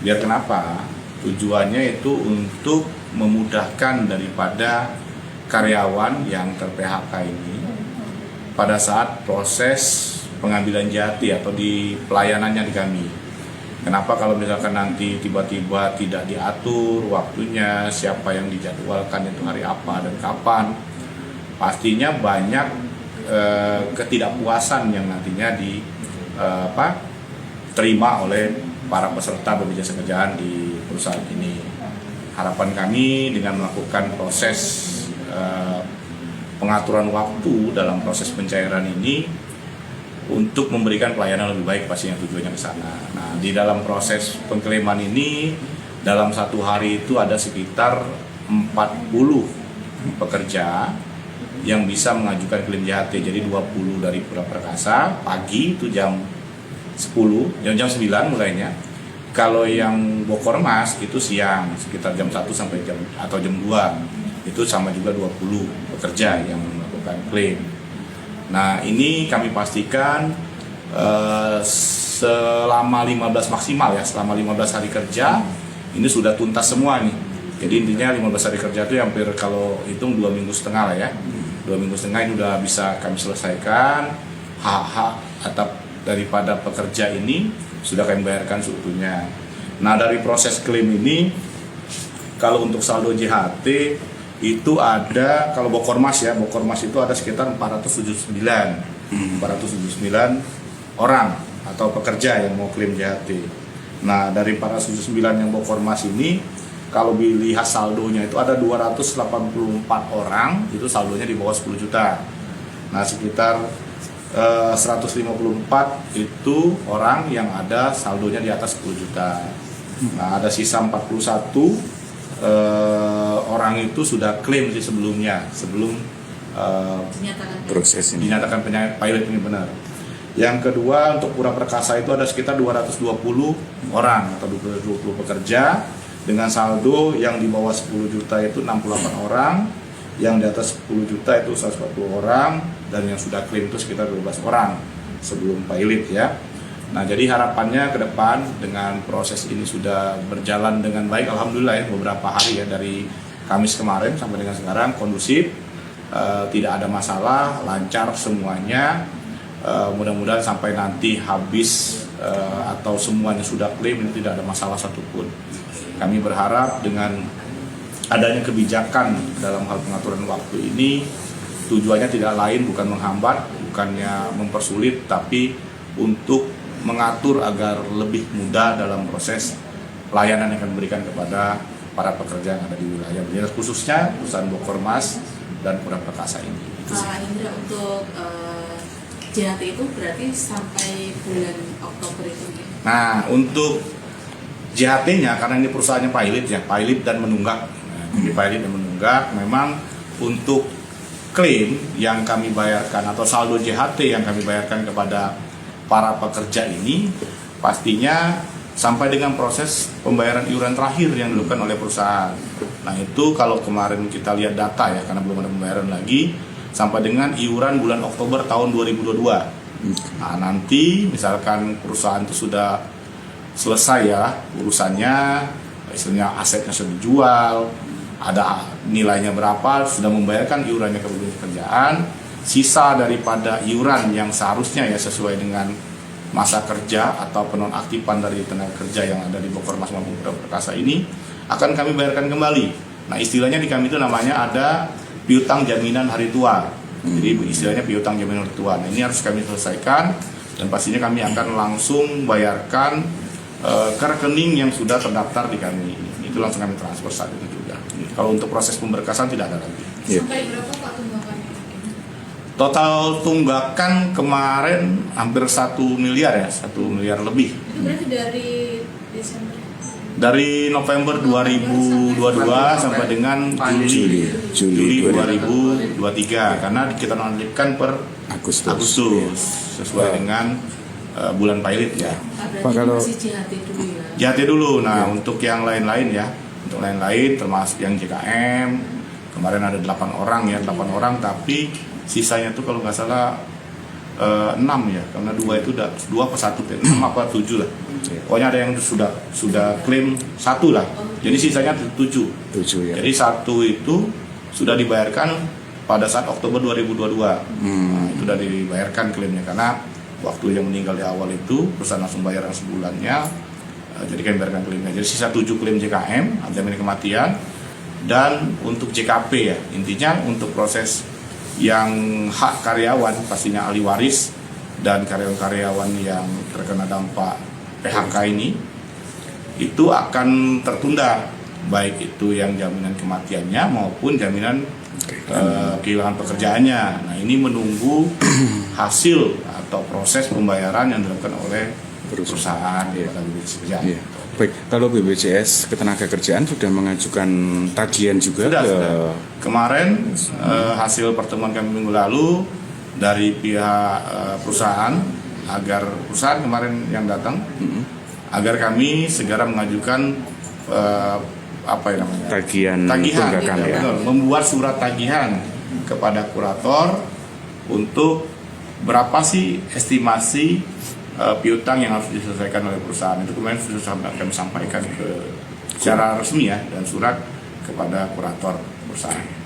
Biar kenapa? Tujuannya itu untuk memudahkan daripada karyawan yang ter-PHK ini pada saat proses pengambilan jati atau di pelayanannya di kami. Kenapa kalau misalkan nanti tiba-tiba tidak diatur waktunya, siapa yang dijadwalkan itu hari apa dan kapan, pastinya banyak ketidakpuasan yang nantinya diterima oleh para peserta BPJS Kerjaan di perusahaan ini. Harapan kami dengan melakukan proses pengaturan waktu dalam proses pencairan ini untuk memberikan pelayanan lebih baik, pastinya tujuannya ke sana. Nah, di dalam proses pengklaiman ini dalam satu hari itu ada sekitar 40 pekerja yang bisa mengajukan klaim JHT. Jadi 20 dari Pura Perkasa pagi itu jam 10, jam 9 mulainya. Kalau yang Bokormas itu siang sekitar jam 1 sampai jam 2. Itu sama juga 20 pekerja yang melakukan klaim. Nah, ini kami pastikan selama 15 maksimal ya, selama 15 hari kerja ini sudah tuntas semua nih. Jadi intinya 15 hari kerja itu hampir kalau hitung 2 minggu setengah lah ya. 2 minggu setengah ini udah bisa kami selesaikan. Hak-hak atau daripada pekerja ini sudah kami bayarkan seutuhnya. Nah, dari proses klaim ini kalau untuk saldo JHT itu ada, kalau Bokormas ya, Bokormas itu ada sekitar 479 orang atau pekerja yang mau klaim JHT. Nah, dari 479 yang Bokormas ini kalau dilihat saldonya itu ada 284 orang, itu saldonya di bawah 10 juta. Nah, sekitar 154 itu orang yang ada saldonya di atas 10 juta. Nah, ada sisa 41 orang itu sudah klaim sih sebelumnya, sebelum proses ini dinyatakan pilot ini benar. Yang kedua, untuk Pura Perkasa itu ada sekitar 220 orang atau 220 pekerja dengan saldo yang di bawah 10 juta itu 68 orang, yang di atas 10 juta itu 140 orang, dan yang sudah klaim itu sekitar 12 orang sebelum pilot ya. Nah, jadi harapannya ke depan dengan proses ini sudah berjalan dengan baik, alhamdulillah ya, beberapa hari ya dari Kamis kemarin sampai dengan sekarang kondusif, tidak ada masalah, lancar semuanya. Mudah-mudahan sampai nanti habis atau semuanya sudah klaim tidak ada masalah satupun. Kami berharap dengan adanya kebijakan dalam hal pengaturan waktu ini tujuannya tidak lain bukan menghambat, bukannya mempersulit, tapi untuk mengatur agar lebih mudah dalam proses pelayanan yang akan diberikan kepada para pekerja yang ada di wilayah BPJS, khususnya perusahaan Bokormas dan Pura Perkasa ini. Indra, untuk JHT itu berarti sampai bulan Oktober itu? Nah, untuk JHT-nya karena ini perusahaannya pilot ya, pilot dan menunggak. Jadi pilot dan menunggak, memang untuk klaim yang kami bayarkan atau saldo JHT yang kami bayarkan kepada para pekerja ini pastinya sampai dengan proses pembayaran iuran terakhir yang dilakukan oleh perusahaan. Nah, itu kalau kemarin kita lihat data ya, karena belum ada pembayaran lagi, sampai dengan iuran bulan Oktober tahun 2022. Nah, nanti misalkan perusahaan itu sudah selesai ya urusannya, istilahnya asetnya sudah dijual, ada nilainya berapa, sudah membayarkan iurannya ke BPJS Kerjaan, sisa daripada iuran yang seharusnya ya sesuai dengan masa kerja atau penonaktifan dari tenaga kerja yang ada di Bokormas maupun Pura Perkasa ini akan kami bayarkan kembali. Nah, istilahnya di kami itu namanya ada piutang jaminan hari tua. Jadi istilahnya piutang jaminan hari tua. Nah, ini harus kami selesaikan dan pastinya kami akan langsung bayarkan ke rekening yang sudah terdaftar di kami. Itu langsung kami transfer saat itu juga. Kalau untuk proses pemberkasan tidak ada lagi. Sampai berapa Pak tunggakannya? Total tunggakan kemarin hampir 1 miliar ya, 1 miliar lebih. Itu berarti dari Desember? Dari November 2022 sampai dengan Juli 2023, karena kita nonaktifkan per Agustus sesuai dengan bulan pilot ya. Pak, kalau masih JHT dulu ya? JHT dulu. Nah, untuk yang lain-lain ya, untuk lain-lain termasuk yang JKM kemarin ada 8 orang ya, 8 orang, tapi sisanya tuh kalau nggak salah 6 ya, karena 2 itu udah 2 apa 1, 6 apa 7 lah. Pokoknya ada yang sudah klaim 1 lah. Jadi sisanya 7. 7 ya. Jadi 1 itu sudah dibayarkan pada saat Oktober 2022. Nah, itu sudah dibayarkan klaimnya karena waktu yang meninggal di awal itu perusahaan langsung bayar yang sebulannya. Jadi kami bayarkan klaimnya. Jadi sisa 7 klaim JKM, jaminan kematian, dan untuk JKP ya. Intinya untuk proses yang hak karyawan pastinya ahli waris dan karyawan-karyawan yang terkena dampak PHK ini itu akan tertunda, baik itu yang jaminan kematiannya maupun jaminan kehilangan pekerjaannya. Nah, ini menunggu hasil atau proses pembayaran yang dilakukan oleh perusahaan kepada BPJS Kerjaan. Iya. Baik, kalau BPJS Ketenagakerjaan sudah mengajukan tagihan juga Sudah. Kemarin hasil pertemuan kami minggu lalu dari pihak perusahaan, agar perusahaan kemarin yang datang agar kami segera mengajukan apa yang namanya tagihan tunggakan ya, ya. betul. Membuat surat tagihan kepada kurator untuk berapa sih estimasi piutang yang harus diselesaikan oleh perusahaan. Itu kemarin sudah kami sampaikan secara resmi ya, dan surat kepada kurator perusahaan.